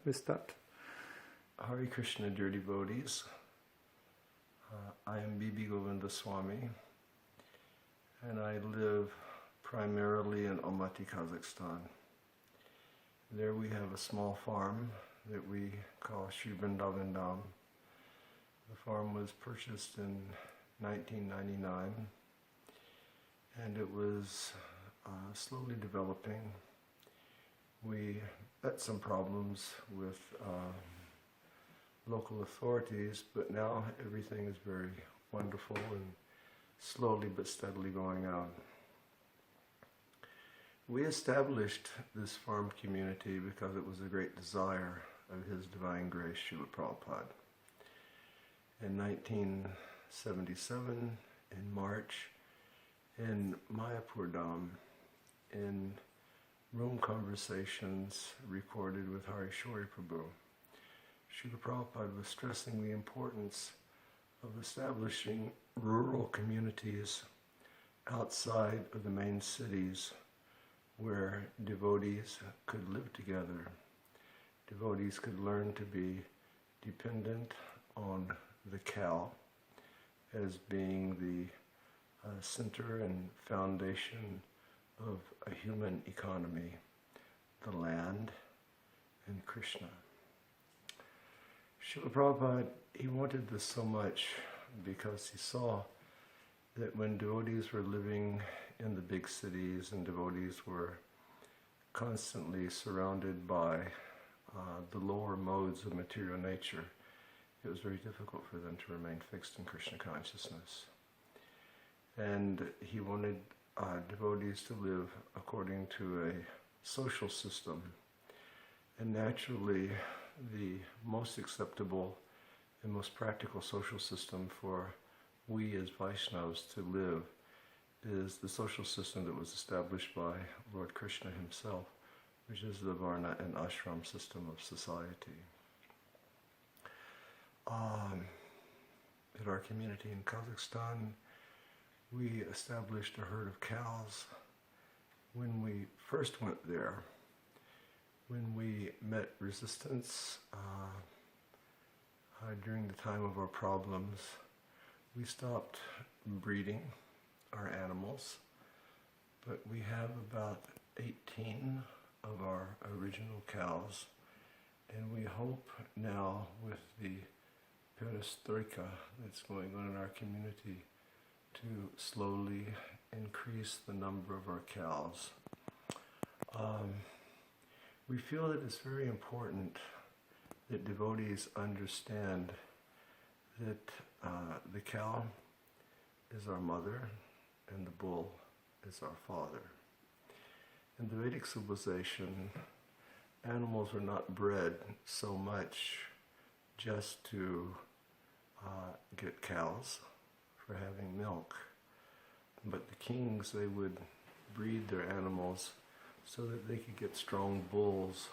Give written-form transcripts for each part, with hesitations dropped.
Missed that. Hare Krishna, dear devotees. I am Bhakti Govinda Swami, and I live primarily in Almaty, Kazakhstan. There we have a small farm that we call Shri Vrindavan Dham. The farm was purchased in 1999, and it was slowly developing. We had some problems with local authorities, but now everything is very wonderful and slowly but steadily going on. We established this farm community because it was a great desire of His Divine Grace, Srila Prabhupada. In 1977, in March, in Mayapur Dham, in room conversations recorded with Harishori Prabhu, Srila Prabhupada was stressing the importance of establishing rural communities outside of the main cities where devotees could live together. Devotees could learn to be dependent on the cow as being the center and foundation of a human economy, the land, and Krishna. Srila Prabhupada, he wanted this so much because he saw that when devotees were living in the big cities and devotees were constantly surrounded by the lower modes of material nature, it was very difficult for them to remain fixed in Krishna consciousness. And he wanted devotees to live according to a social system. And naturally, the most acceptable and most practical social system for we as Vaishnavas to live is the social system that was established by Lord Krishna himself, which is the Varna and Ashram system of society. At our community in Kazakhstan, we established a herd of cows. When we first went there, when we met resistance during the time of our problems, we stopped breeding our animals, but we have about 18 of our original cows, and we hope now with the perestroika that's going on in our community to slowly increase the number of our cows. We feel that it's very important that devotees understand that the cow is our mother and the bull is our father. In the Vedic civilization, animals were not bred so much just to get cows for having milk, but the kings, they would breed their animals so that they could get strong bulls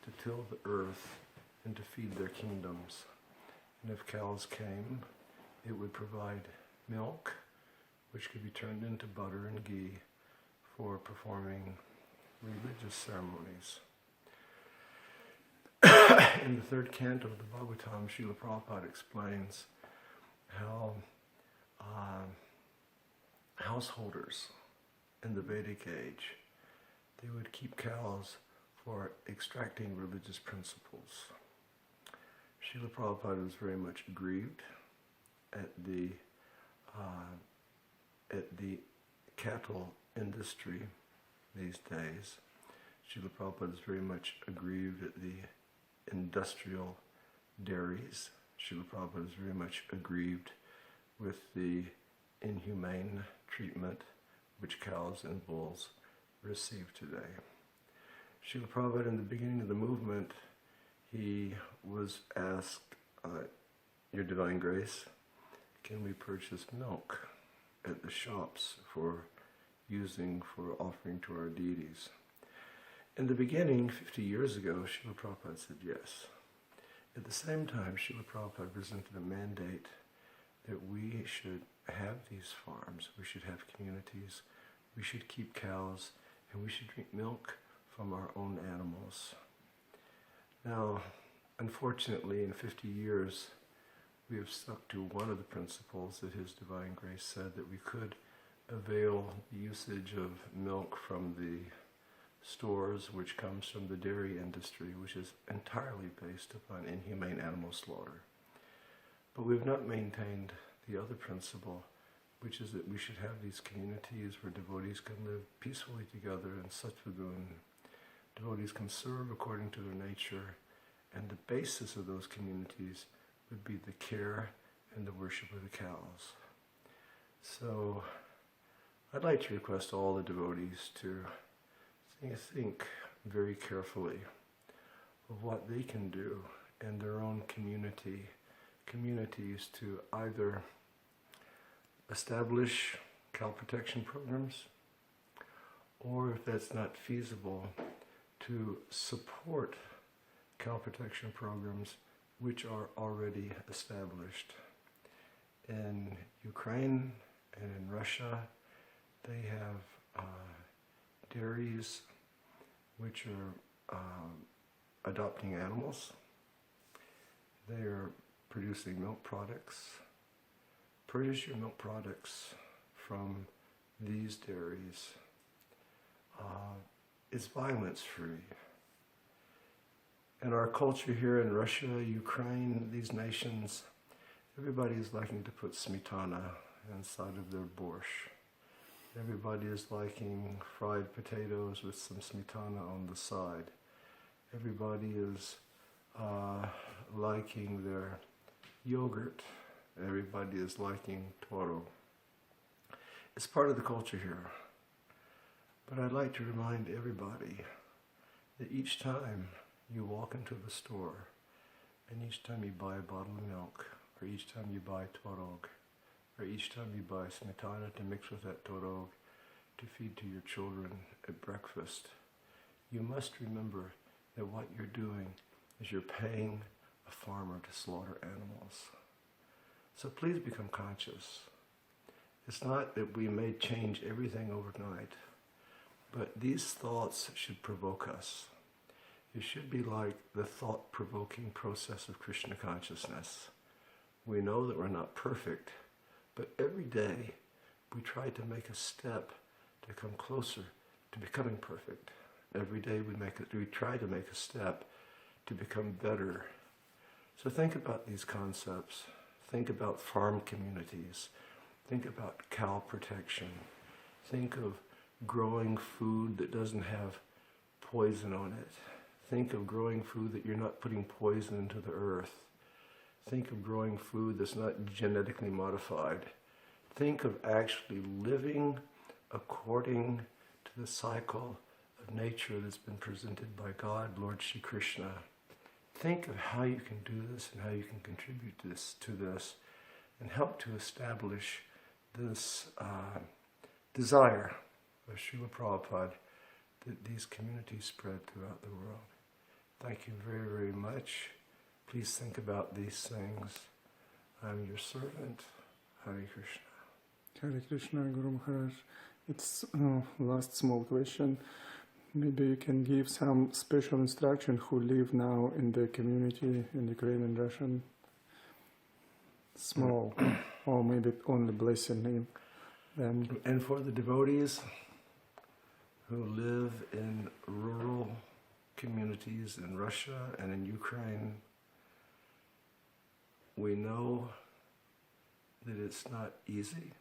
to till the earth and to feed their kingdoms. And if cows came, it would provide milk, which could be turned into butter and ghee for performing religious ceremonies. In the third canto of the Bhagavatam, Srila Prabhupada explains how householders in the Vedic age, they would keep cows for extracting religious principles. Srila Prabhupada was very much aggrieved at the cattle industry these days. Srila Prabhupada is very much aggrieved at the industrial dairies. Srila Prabhupada is very much aggrieved with the inhumane treatment which cows and bulls receive today. Srila Prabhupada, in the beginning of the movement, he was asked, Your Divine Grace, can we purchase milk at the shops for using for offering to our deities? In the beginning, 50 years ago, Srila Prabhupada said yes. At the same time, Srila Prabhupada presented a mandate that we should have these farms, we should have communities, we should keep cows, and we should drink milk from our own animals. Now, unfortunately, in 50 years, we have stuck to one of the principles that His Divine Grace said, that we could avail the usage of milk from the stores, which comes from the dairy industry, which is entirely based upon inhumane animal slaughter. But we've not maintained the other principle, which is that we should have these communities where devotees can live peacefully together in Sattvagun. Devotees can serve according to their nature, and the basis of those communities would be the care and the worship of the cows. So I'd like to request all the devotees to think very carefully of what they can do in their own communities to either establish cow protection programs, or if that's not feasible, to support cow protection programs which are already established. In Ukraine and in Russia, they have dairies which are adopting animals. They are producing milk products. Purchase your milk products from these dairies. It's violence-free. In our culture here in Russia, Ukraine, these nations, everybody is liking to put Smetana inside of their borscht. Everybody is liking fried potatoes with some Smetana on the side. Everybody is liking their yogurt. Everybody is liking toro. It's part of the culture here. But I'd like to remind everybody that each time you walk into the store, and each time you buy a bottle of milk, or each time you buy tvorog, or each time you buy Smetana to mix with that tvorog to feed to your children at breakfast, you must remember that what you're doing is you're paying a farmer to slaughter animals. So please become conscious. It's not that we may change everything overnight, but these thoughts should provoke us. It should be like the thought-provoking process of Krishna Consciousness. We know that we're not perfect, but every day we try to make a step to come closer to becoming perfect. Every day we try to make a step to become better. So think about these concepts. Think about farm communities. Think about cow protection. Think of growing food that doesn't have poison on it. Think of growing food that you're not putting poison into the earth. Think of growing food that's not genetically modified. Think of actually living according to the cycle of nature that's been presented by God, Lord Shri Krishna. Think of how you can do this and how you can contribute to this and help to establish this desire of Srila Prabhupada that these communities spread throughout the world. Thank you very, very much. Please think about these things. I'm your servant. Hare Krishna. Hare Krishna, Guru Maharaj. It's last small question. Maybe you can give some special instruction who live now in the community in Ukraine and Russian. Small, or maybe only blessing them. And for the devotees who live in rural communities in Russia and in Ukraine, we know that it's not easy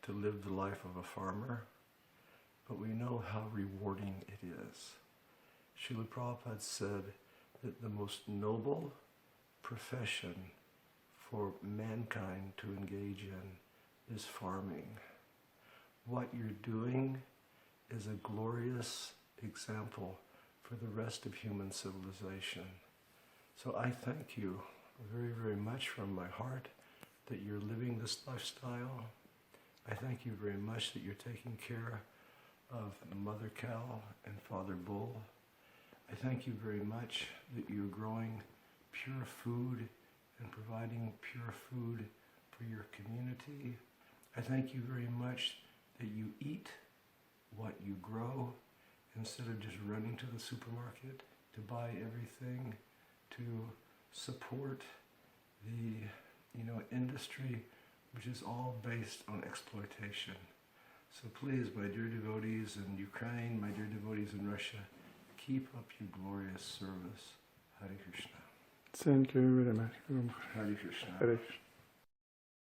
to live the life of a farmer, but we know how rewarding it is. Srila Prabhupada said that the most noble profession for mankind to engage in is farming. What you're doing is a glorious example for the rest of human civilization. So I thank you very, very much from my heart that you're living this lifestyle. I thank you very much that you're taking care of Mother Cow and Father Bull. I thank you very much that you're growing pure food and providing pure food for your community. I thank you very much that you eat what you grow instead of just running to the supermarket to buy everything to support the industry which is all based on exploitation. So please, my dear devotees in Ukraine, my dear devotees in Russia, keep up your glorious service. Hare Krishna. Thank you very much, Guru Maharaj. Hare Krishna. Hare Krishna.